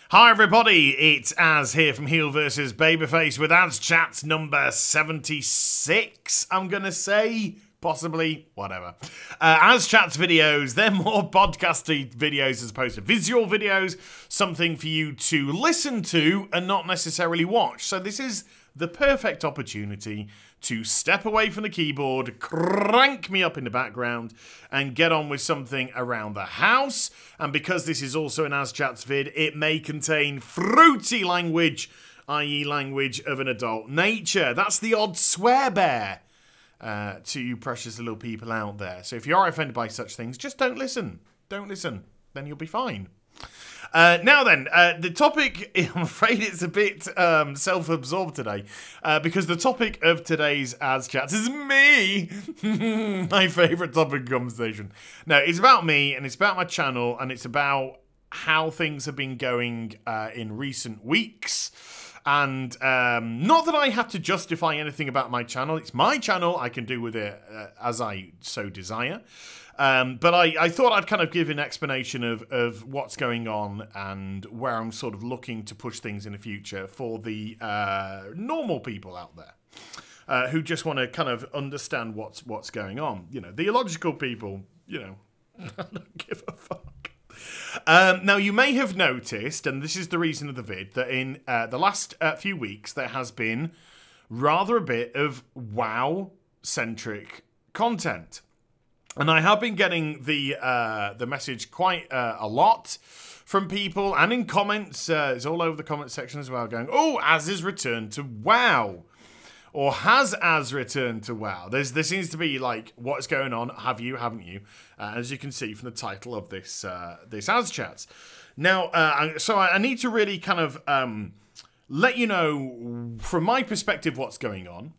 Hi everybody, it's Az here from HeelvsBabyface with AZCHATS number 76, I'm gonna say. Possibly, whatever. AZCHATS videos, they're more podcasty videos as opposed to visual videos. Something for you to listen to and not necessarily watch. So this is the perfect opportunity to step away from the keyboard, crank me up in the background, and get on with something around the house. And because this is also an AZCHATS vid, it may contain fruity language, i.e. language of an adult nature. That's the odd swear bear to you precious little people out there. So if you are offended by such things, just don't listen. Don't listen. Then you'll be fine. Now then, the topic, I'm afraid it's a bit self-absorbed today, because the topic of today's AZCHATS is me, my favourite topic of conversation. No, it's about me, and it's about my channel, and it's about how things have been going in recent weeks. And not that I have to justify anything about my channel. It's my channel. I can do with it as I so desire. But I thought I'd kind of give an explanation of what's going on and where I'm sort of looking to push things in the future for the normal people out there who just want to kind of understand what's going on. You know, the illogical people, you know, I don't give a fuck. Now, you may have noticed, and this is the reason of the vid, that in the last few weeks there has been rather a bit of WoW-centric content. And I have been getting the message quite a lot from people, and in comments, it's all over the comment section as well, going, oh, Az has returned to WoW. Or has Az returned to WoW? There seems to be, like, what's going on? Have you, haven't you? As you can see from the title of this this AZCHATS. Now, so I need to really kind of let you know, from my perspective, what's going on,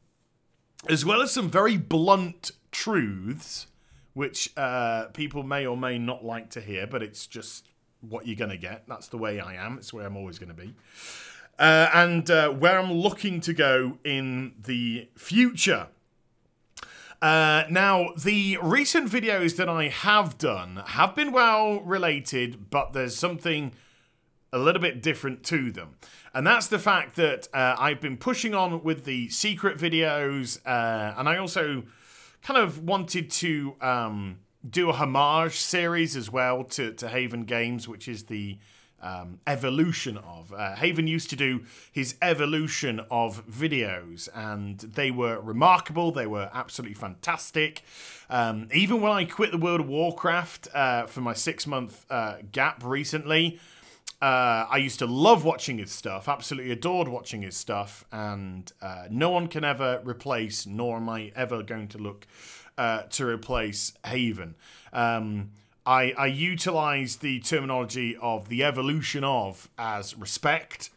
as well as some very blunt truths, which people may or may not like to hear, but it's just what you're going to get. That's the way I am. It's the way I'm always going to be. And where I'm looking to go in the future. Now, the recent videos that I have done have been WoW related, but there's something a little bit different to them. And that's the fact that I've been pushing on with the secret videos, and I also kind of wanted to do a homage series as well to Haven Games, which is the evolution of. Haven used to do his evolution of videos, and they were remarkable. They were absolutely fantastic. Even when I quit the World of Warcraft for my 6-month gap recently, I used to love watching his stuff, absolutely adored watching his stuff, and no one can ever replace, nor am I ever going to look to replace Haven. I utilise the terminology of the evolution of as respect,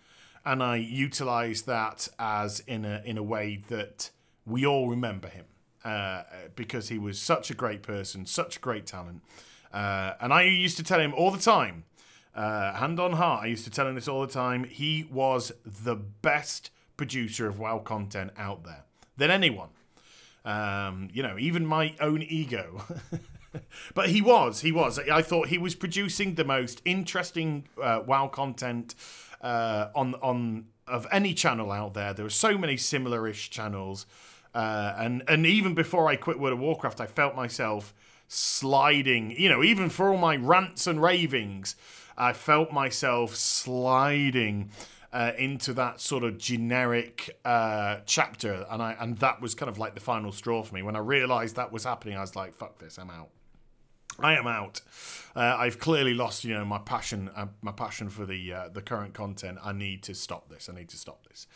and I utilise that as in a way that we all remember him, because he was such a great person, such a great talent, and I used to tell him all the time, hand on heart, I used to tell him this all the time, he was the best producer of WoW content out there than anyone. You know, even my own ego. But he was. I thought he was producing the most interesting WoW content of any channel out there. There were so many similar-ish channels, and even before I quit World of Warcraft, I felt myself sliding. You know, even for all my rants and ravings, I felt myself sliding into that sort of generic chapter, and that was kind of like the final straw for me. When I realised that was happening, I was like, "Fuck this! I'm out. I am out. I've clearly lost, you know, my passion for the current content. I need to stop this. I need to stop this."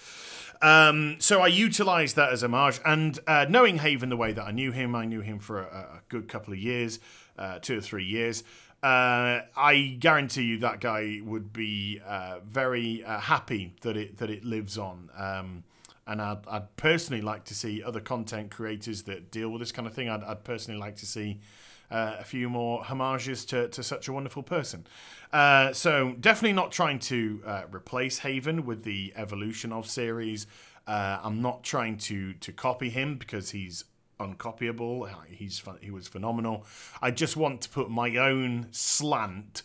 So I utilised that as a homage, and knowing Haven the way that I knew him for a good couple of years, 2 or 3 years. I guarantee you that guy would be very happy that it lives on. And I'd personally like to see other content creators that deal with this kind of thing. I'd personally like to see a few more homages to such a wonderful person. So definitely not trying to replace Haven with the Evolution of series. I'm not trying to copy him because he's uncopyable. He was phenomenal. I just want to put my own slant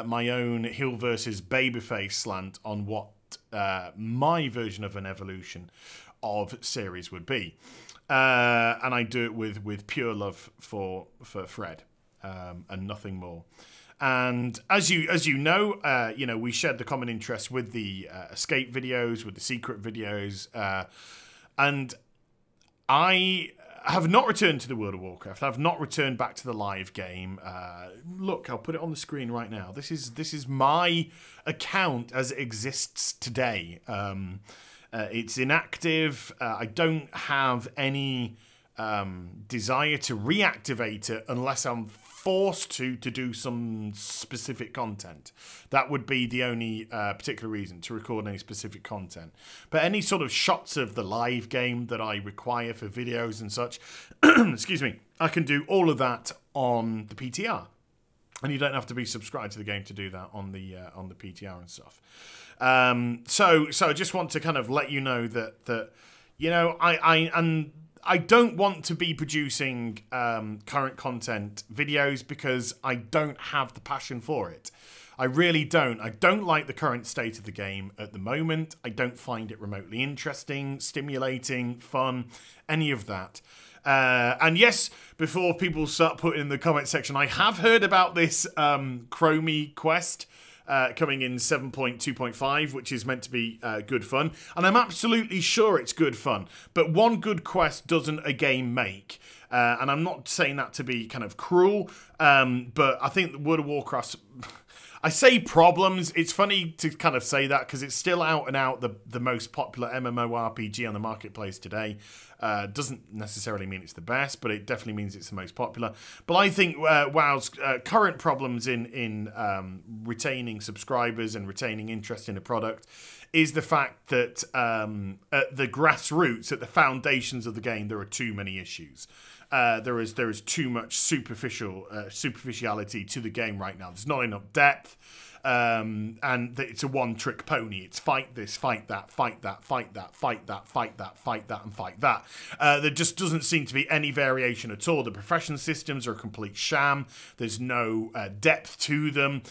my own Heel versus Babyface slant on what my version of an evolution of series would be. And I do it with pure love for Fred and nothing more. And as you know, we shared the common interest with the escape videos, with the secret videos, and I have not returned to the World of Warcraft. I've not returned back to the live game. Look, I'll put it on the screen right now. This is my account as it exists today. It's inactive. I don't have any desire to reactivate it unless I'm forced to do some specific content. That would be the only particular reason to record any specific content. But any sort of shots of the live game that I require for videos and such, excuse me, I can do all of that on the PTR. And you don't have to be subscribed to the game to do that on the PTR and stuff. So I just want to kind of let you know that I don't want to be producing current content videos because I don't have the passion for it. I really don't. I don't like the current state of the game at the moment. I don't find it remotely interesting, stimulating, fun, any of that. And yes, before people start putting in the comment section, I have heard about this Chromie quest coming in 7.2.5, which is meant to be good fun. And I'm absolutely sure it's good fun. But one good quest doesn't a game make. And I'm not saying that to be kind of cruel, but I think the World of Warcraft... I say problems. It's funny to kind of say that because it's still out and out the most popular MMORPG on the marketplace today. Doesn't necessarily mean it's the best, but it definitely means it's the most popular. But I think WoW's current problems in retaining subscribers and retaining interest in a product is the fact that at the grassroots, at the foundations of the game, there are too many issues. There is too much superficiality to the game right now. There's not enough depth, and it's a one-trick pony. It's fight this, fight that, fight that, fight that, fight that, fight that, fight that, and fight that. There just doesn't seem to be any variation at all. The profession systems are a complete sham. There's no depth to them.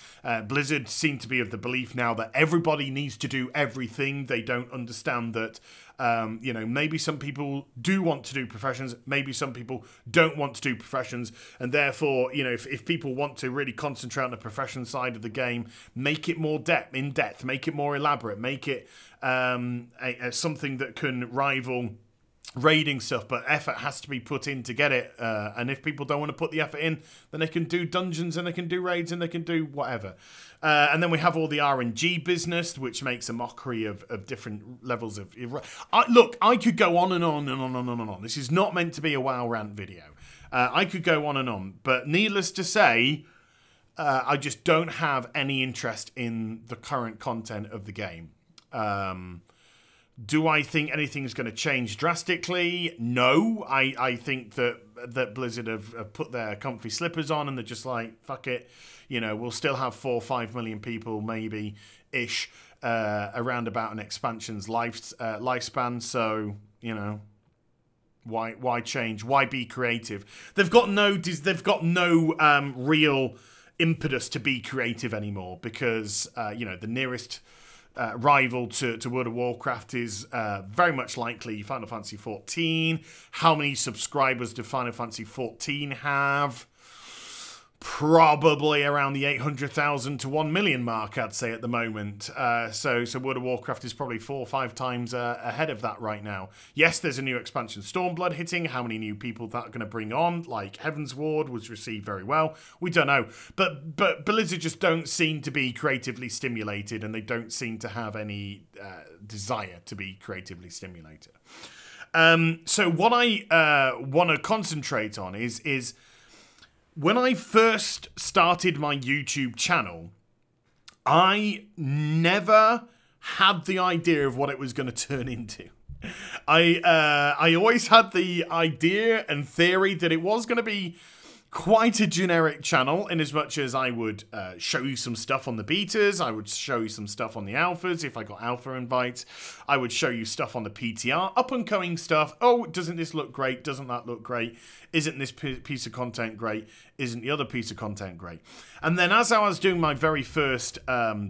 Blizzard seem to be of the belief now that everybody needs to do everything. They don't understand that maybe some people do want to do professions, maybe some people don't want to do professions, and therefore, if people want to really concentrate on the profession side of the game, make it more in depth, make it more elaborate, make it something that can rival raiding stuff, but effort has to be put in to get it, and if people don't want to put the effort in, then they can do dungeons and they can do raids and they can do whatever. And then we have all the RNG business, which makes a mockery of different levels of... Look, I could go on and on and on and on and on. This is not meant to be a WoW rant video. I could go on and on, but needless to say, I just don't have any interest in the current content of the game. Do I think anything's going to change drastically? No. I think that Blizzard have put their comfy slippers on and they're just like, fuck it. We'll still have 4 or 5 million people, maybe-ish, around about an expansion's lifespan. So, why change? Why be creative? They've got no real impetus to be creative anymore because, the nearest... rival to World of Warcraft is very much likely Final Fantasy XIV. How many subscribers do Final Fantasy XIV have? Probably around the 800,000 to 1 million mark, I'd say, at the moment. So World of Warcraft is probably 4 or 5 times ahead of that right now. Yes, there's a new expansion, Stormblood, hitting. How many new people that are going to bring on? Like Heaven's Ward was received very well. We don't know. But Blizzard just don't seem to be creatively stimulated, and they don't seem to have any desire to be creatively stimulated. So what I want to concentrate on is when I first started my YouTube channel, I never had the idea of what it was going to turn into. I always had the idea and theory that it was going to be quite a generic channel in as much as I would show you some stuff on the betas, I would show you some stuff on the alphas if I got alpha invites, I would show you stuff on the PTR, up and coming stuff. Oh, doesn't this look great? Doesn't that look great? Isn't this piece of content great? Isn't the other piece of content great? And then as I was doing my very first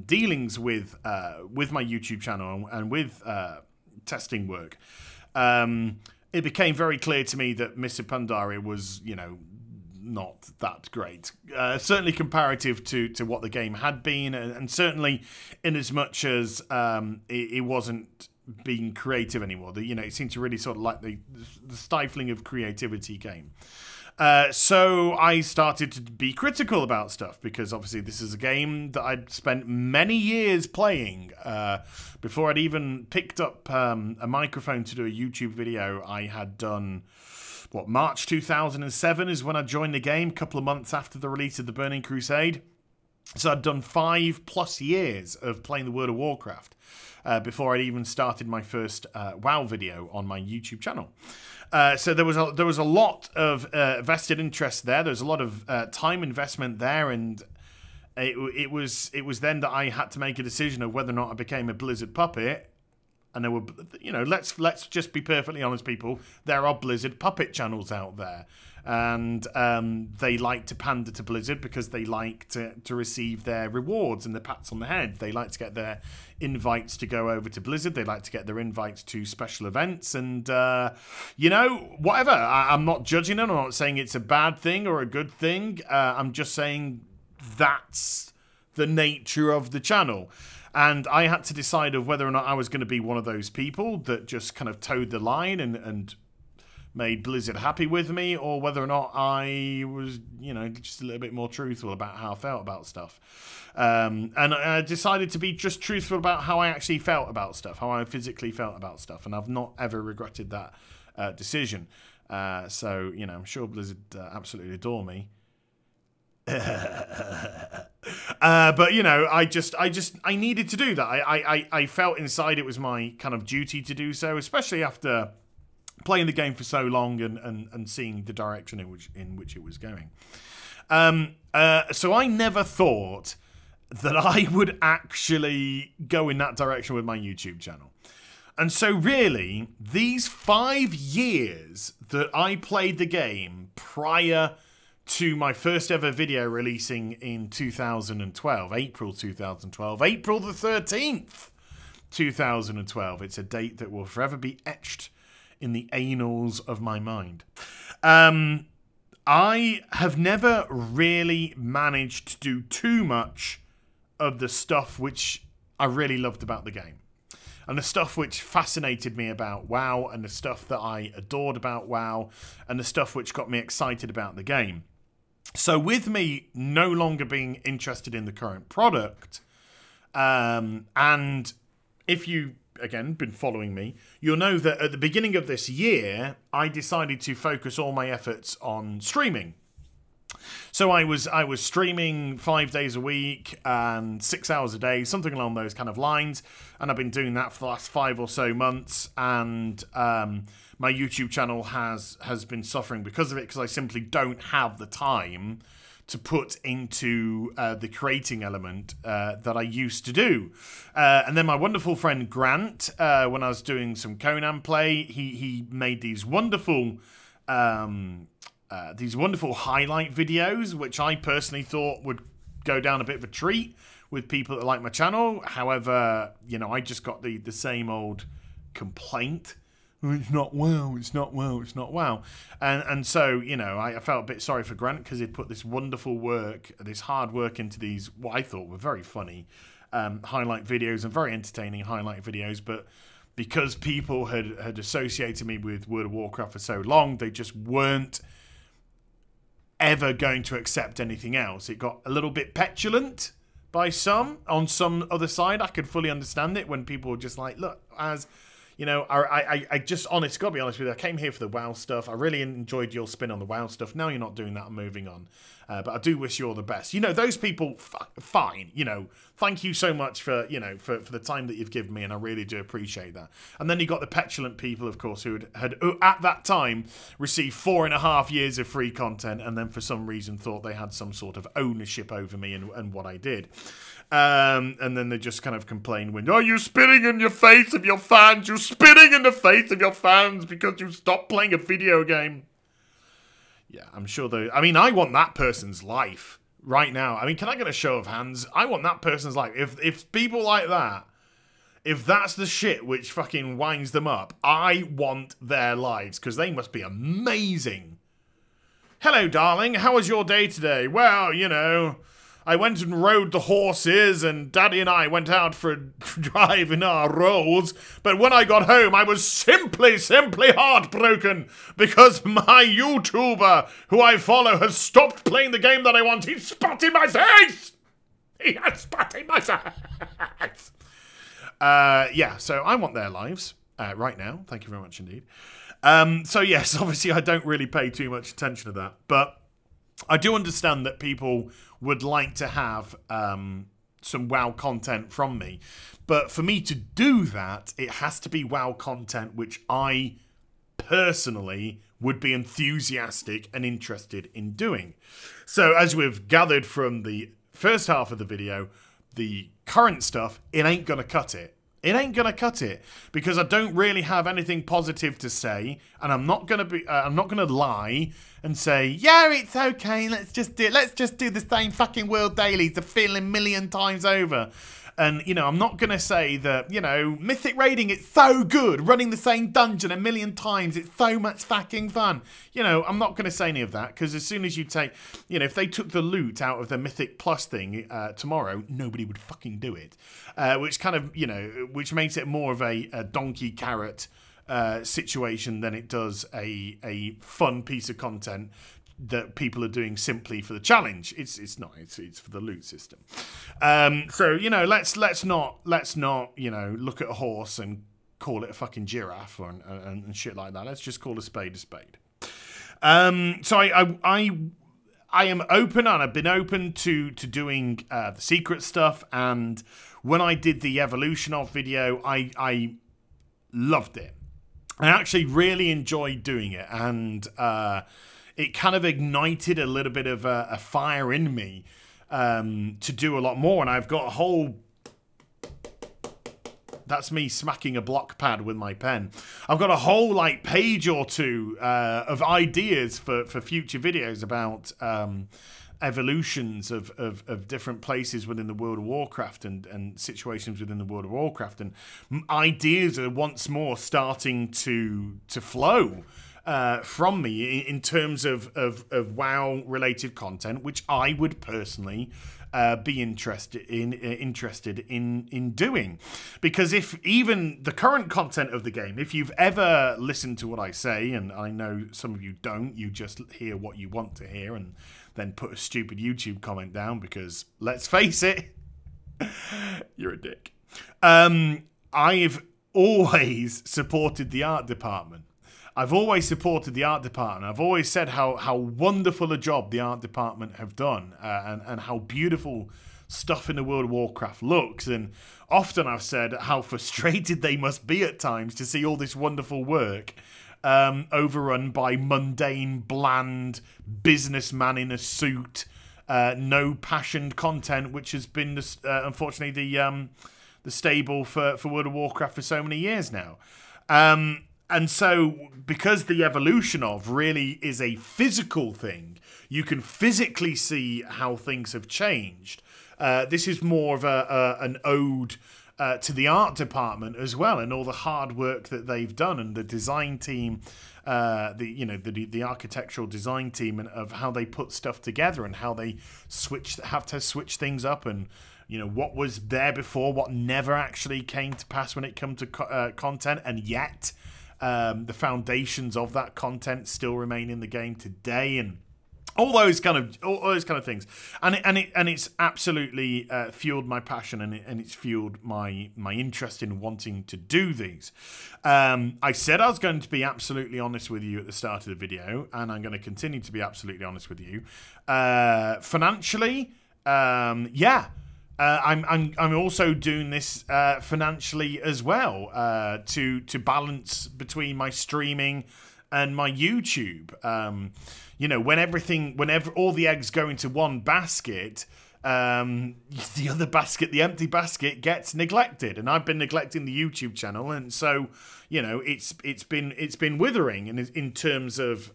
dealings with my YouTube channel and with testing work, it became very clear to me that Mr. Pandaria was, you know, not that great. Certainly comparative to what the game had been, and certainly in as much as it wasn't being creative anymore. You know, it seemed to really sort of like the stifling of creativity came. So I started to be critical about stuff, because obviously this is a game that I'd spent many years playing. Before I'd even picked up a microphone to do a YouTube video, I had done, what, March 2007 is when I joined the game, a couple of months after the release of the Burning Crusade. So I'd done 5+ years of playing the World of Warcraft before I'd even started my first WoW video on my YouTube channel. So there was a lot of vested interest there. There was a lot of time investment there, and it was then that I had to make a decision of whether or not I became a Blizzard puppet. And there were, you know, let's just be perfectly honest, people. There are Blizzard puppet channels out there, and they like to pander to Blizzard because they like to receive their rewards and the pats on the head. They like to get their invites to go over to Blizzard. They like to get their invites to special events, and you know, whatever. I'm not judging them. I'm not saying it's a bad thing or a good thing. I'm just saying that's the nature of the channel. And I had to decide of whether or not I was going to be one of those people that just kind of towed the line and made Blizzard happy with me, or whether or not I was, you know, just a little bit more truthful about how I felt about stuff. And I decided to be just truthful about how I actually felt about stuff, how I physically felt about stuff. And I've not ever regretted that decision. So, you know, I'm sure Blizzard absolutely adore me. But you know, I needed to do that. I felt inside it was my kind of duty to do so, especially after playing the game for so long and seeing the direction in which it was going. So I never thought that I would actually go in that direction with my YouTube channel. And so really, these 5 years that I played the game prior to my first ever video releasing in 2012, April 2012, April the 13th, 2012. It's a date that will forever be etched in the annals of my mind. I have never really managed to do too much of the stuff which I really loved about the game, and the stuff which fascinated me about WoW, and the stuff that I adored about WoW, and the stuff which got me excited about the game. So with me no longer being interested in the current product, and if you, again, been following me, you'll know that at the beginning of this year, I decided to focus all my efforts on streaming. So I was streaming 5 days a week and 6 hours a day, something along those kind of lines, and I've been doing that for the last 5 or so months, and my YouTube channel has been suffering because of it, because I simply don't have the time to put into the creating element that I used to do. And then my wonderful friend Grant, when I was doing some Conan play, he made these wonderful highlight videos, which I personally thought would go down a bit of a treat with people that like my channel. However, you know, I just got the same old complaint. It's not WoW, it's not WoW, it's not WoW. And so, you know, I felt a bit sorry for Grant, because he'd put this wonderful work, this hard work into these, what I thought were very funny highlight videos, and very entertaining highlight videos, but because people had associated me with World of Warcraft for so long, they just weren't ever going to accept anything else. It got a little bit petulant by some. On some other side, I could fully understand it when people were just like, look, as You know, I just, honest, gotta be honest with you, I came here for the WoW stuff. I really enjoyed your spin on the WoW stuff. Now you're not doing that, I'm moving on. But I do wish you all the best. You know, those people, fine. You know, thank you so much for, you know, for the time that you've given me, and I really do appreciate that. And then you got the petulant people, of course, who had at that time received 4.5 years of free content, and then for some reason thought they had some sort of ownership over me and what I did. And then they just kind of complain when, oh, you're spitting in your face of your fans, you're spitting in the face of your fans because you stopped playing a video game. Yeah, I'm sure they, I mean, I want that person's life right now. I mean, can I get a show of hands? I want that person's life. If people like that, if that's the shit which fucking winds them up, I want their lives, because they must be amazing. Hello, darling. How was your day today? Well, you know, I went and rode the horses, and Daddy and I went out for a drive in our Rolls, but when I got home, I was simply heartbroken, because my YouTuber, who I follow, has stopped playing the game that I want. He spat in my face! He has spat in my face! Yeah, so I want their lives right now. Thank you very much indeed. So yes, obviously I don't really pay too much attention to that, but I do understand that people would like to have some WoW content from me. But for me to do that, it has to be WoW content which I personally would be enthusiastic and interested in doing. So as we've gathered from the first half of the video, the current stuff, it ain't gonna cut it. It ain't gonna cut it, because I don't really have anything positive to say, and I'm not gonna lie and say, yeah, it's okay, let's just do the same fucking world dailies, the feeling 1,000,000 times over. And, you know, I'm not going to say that, you know, Mythic Raiding, it's so good, running the same dungeon 1,000,000 times, it's so much fucking fun. You know, I'm not going to say any of that, because as soon as you take, you know, if they took the loot out of the Mythic Plus thing tomorrow, nobody would fucking do it. Which kind of, you know, which makes it more of a donkey carrot situation than it does a fun piece of content that people are doing simply for the challenge. It's not. It's for the loot system. So, you know, let's not you know, look at a horse and call it a fucking giraffe and shit like that. Let's just call a spade a spade. So I am open, and I've been open to doing the secret stuff. And when I did the evolution of video, I loved it. I actually really enjoyed doing it, and it kind of ignited a little bit of a fire in me to do a lot more. And I've got a whole... That's me smacking a block pad with my pen. I've got a whole, like, page or two of ideas for future videos about evolutions of different places within the World of Warcraft and situations within the World of Warcraft. And ideas are once more starting to flow from me in terms of WoW-related content, which I would personally be interested in doing. Because if even the current content of the game, if you've ever listened to what I say, and I know some of you don't, you just hear what you want to hear and then put a stupid YouTube comment down because, let's face it, you're a dick. I've always supported the art department. I've always supported the art department. I've always said how wonderful a job the art department have done and how beautiful stuff in the World of Warcraft looks. And often I've said how frustrated they must be at times to see all this wonderful work overrun by mundane, bland businessman in a suit, no passioned content, which has been, unfortunately, the stable for World of Warcraft for so many years now. And so, because the evolution of really is a physical thing, you can physically see how things have changed. This is more of an ode to the art department as well, and all the hard work that they've done, and the design team, the architectural design team, and of how they put stuff together and how they have to switch things up, and you know what was there before, what never actually came to pass when it comes to content, and yet. The foundations of that content still remain in the game today, and all those kind of things, and it's absolutely fueled my passion, and it's fueled my interest in wanting to do these. I said I was going to be absolutely honest with you at the start of the video, and I'm going to continue to be absolutely honest with you. Financially, yeah. I'm also doing this financially as well, to balance between my streaming and my YouTube. You know, whenever all the eggs go into one basket, the other basket, the empty basket, gets neglected, and I've been neglecting the YouTube channel, and so, you know, it's been withering in terms of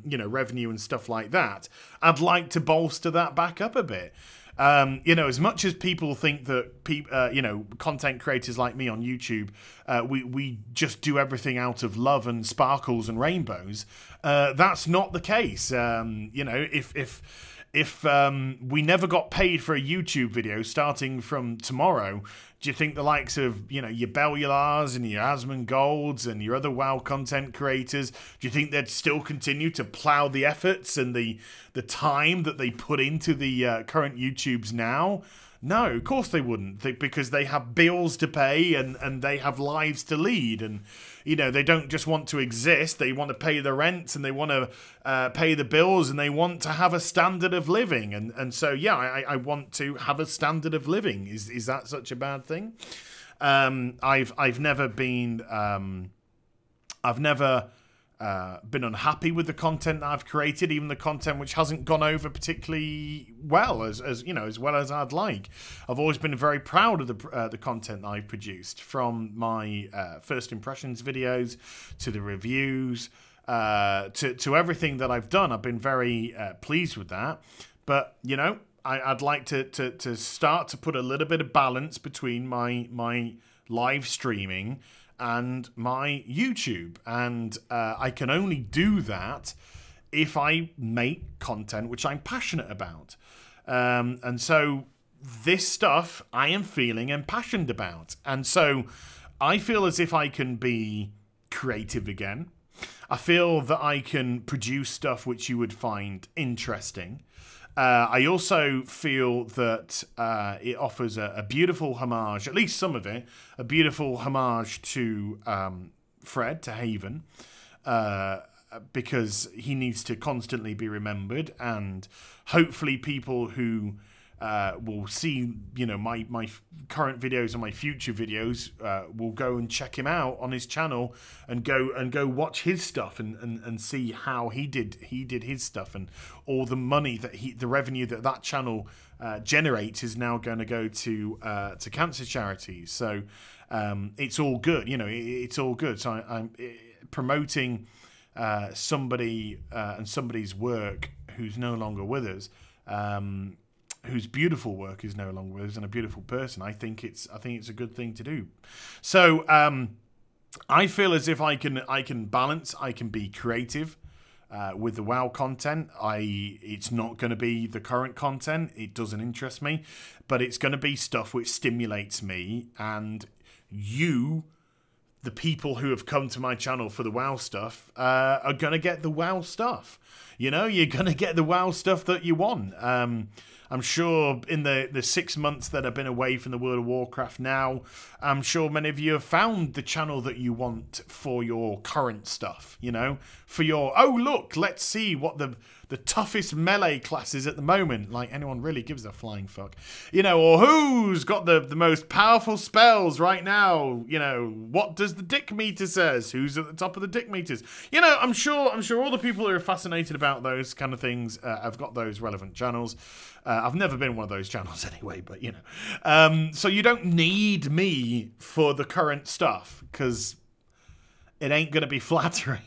you know, revenue and stuff like that. I'd like to bolster that back up a bit. You know, as much as people think that you know, content creators like me on YouTube, we just do everything out of love and sparkles and rainbows, that's not the case. You know, if we never got paid for a YouTube video starting from tomorrow, do you think the likes of, you know, your Bellulars and your Asmongold's and your other WoW content creators, do you think they'd still continue to plow the efforts and the time that they put into the current YouTubes now? No, of course they wouldn't, because they have bills to pay and they have lives to lead, and, you know, they don't just want to exist, they want to pay the rent, and they want to pay the bills, and they want to have a standard of living, and so, yeah, I want to have a standard of living. Is that such a bad thing? I've never been been unhappy with the content that I've created, even the content which hasn't gone over particularly well, as you know, as well as I'd like. I've always been very proud of the content that I've produced, from my first impressions videos to the reviews, to everything that I've done. I've been very pleased with that. But, you know, I'd like to start to put a little bit of balance between my live streaming and my YouTube, and I can only do that if I make content which I'm passionate about, and so this stuff I am feeling and passionate about, and so I feel as if I can be creative again. I feel that I can produce stuff which you would find interesting. I also feel that it offers a beautiful homage, at least some of it, a beautiful homage to Fred, to Haven, because he needs to constantly be remembered, and hopefully people who will see, you know, my current videos and my future videos will go and check him out on his channel, and go watch his stuff and see how he did his stuff, and all the money that the revenue that channel generates is now going to go to cancer charities. So it's all good, you know, it's all good. So I'm promoting somebody and somebody's work who's no longer with us, whose beautiful work is no longer with us, and a beautiful person. I think it's a good thing to do. So I feel as if I can balance, I can be creative with the WoW content. It's not going to be the current content. It doesn't interest me, but it's going to be stuff which stimulates me, and you, the people who have come to my channel for the WoW stuff, are going to get the WoW stuff. You know, you're going to get the WoW stuff that you want. I'm sure in the 6 months that I've been away from the World of Warcraft now, I'm sure many of you have found the channel that you want for your current stuff, you know, for your, oh, look, let's see what the toughest melee class is at the moment. Like, anyone really gives a flying fuck, you know, or who's got the most powerful spells right now, you know, what does the dick meter says, who's at the top of the dick meters, you know. I'm sure all the people who are fascinated about those kind of things have got those relevant channels. I've never been one of those channels anyway, but, you know. So you don't need me for the current stuff, because it ain't going to be flattering.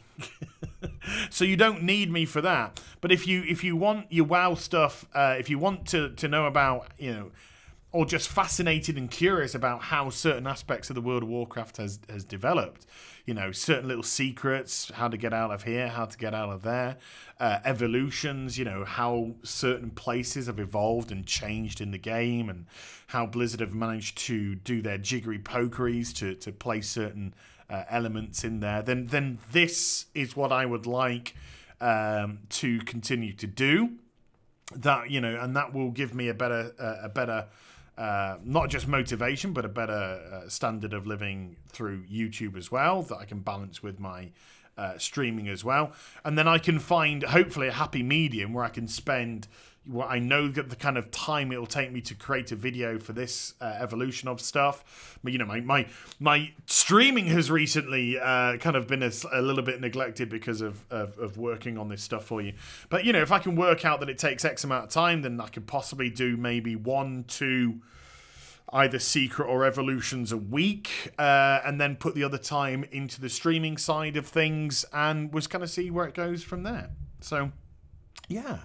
So you don't need me for that. But if you want your WoW stuff, if you want to know about, you know, or just fascinated and curious about how certain aspects of the World of Warcraft has developed, you know, certain little secrets, how to get out of here, how to get out of there, evolutions, you know, how certain places have evolved and changed in the game, and how Blizzard have managed to do their jiggery pokeries to place certain elements in there, then this is what I would like to continue to do. That, you know, and that will give me a better not just motivation, but a better standard of living through YouTube as well, that I can balance with my streaming as well. And then I can find, hopefully, a happy medium where I can spend what I know that the kind of time it'll take me to create a video for this evolution of stuff. But, you know, my streaming has recently kind of been a little bit neglected because of working on this stuff for you. But, you know, if I can work out that it takes X amount of time, then I could possibly do maybe 1, 2 either secret or evolutions a week, and then put the other time into the streaming side of things, and was kind of see where it goes from there. So, yeah.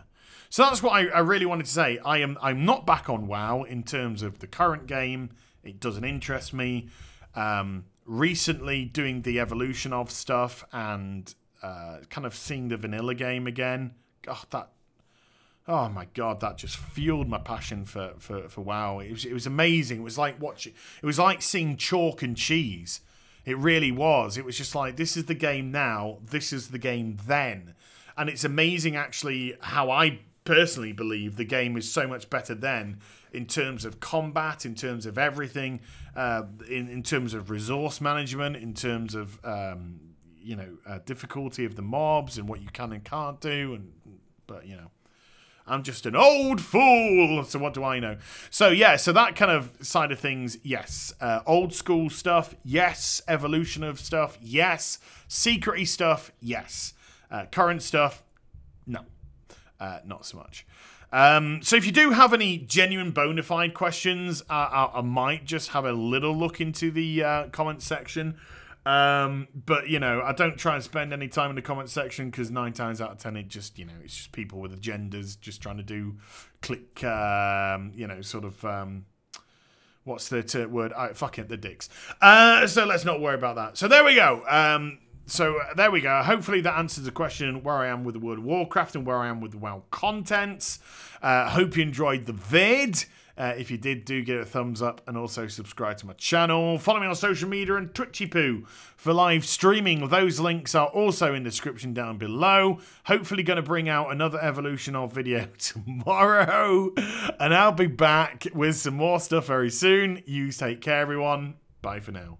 So that's what I really wanted to say. I'm not back on WoW in terms of the current game. It doesn't interest me. Recently doing the evolution of stuff and kind of seeing the vanilla game again. Oh my god, that just fueled my passion for WoW. It was amazing. It was like watching. It was like seeing chalk and cheese. It really was. It was just like, this is the game now. This is the game then. And it's amazing actually how I personally believe the game is so much better then, in terms of combat, in terms of everything, in terms of resource management, in terms of you know, difficulty of the mobs and what you can and can't do. But you know, I'm just an old fool, so what do I know? So yeah, so that kind of side of things, yes. Old school stuff, yes. Evolution of stuff, yes. Secret-y stuff, yes. Current stuff, no. Not so much. So if you do have any genuine bona fide questions, I might just have a little look into the comment section. But, you know, I don't try and spend any time in the comment section, because 9 times out of 10 it just, you know, it's just people with agendas just trying to do click, you know, sort of, what's the word? Fuck it, the dicks. So let's not worry about that. So there we go. So there we go. Hopefully that answers the question where I am with the World of Warcraft and where I am with the WoW content. Hope you enjoyed the vid. If you did, do give it a thumbs up and also subscribe to my channel. Follow me on social media and Twitchy for live streaming. Those links are also in the description down below. Hopefully going to bring out another evolution of video tomorrow. And I'll be back with some more stuff very soon. You take care, everyone. Bye for now.